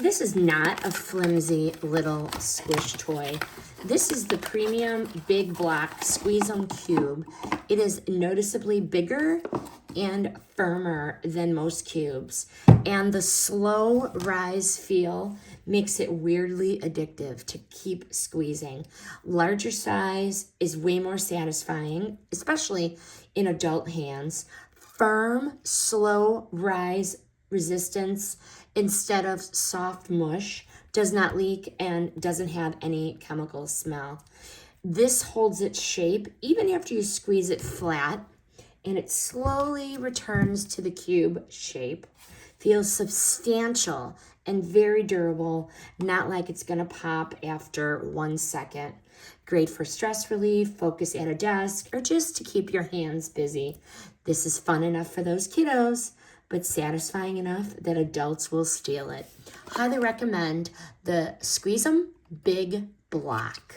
This is not a flimsy little squish toy. This is the premium big block Squeez'M cube. It is noticeably bigger and firmer than most cubes. And the slow rise feel makes it weirdly addictive to keep squeezing. Larger size is way more satisfying, especially in adult hands. Firm, slow rise resistance instead of soft mush, does not leak, and doesn't have any chemical smell. This holds its shape even after you squeeze it flat, and it slowly returns to the cube shape. Feels substantial and very durable, not like it's gonna pop after 1 second. Great for stress relief, focus at a desk, or just to keep your hands busy. This is fun enough for those kiddos, but satisfying enough that adults will steal it. Highly recommend the Squeez'M Big Block.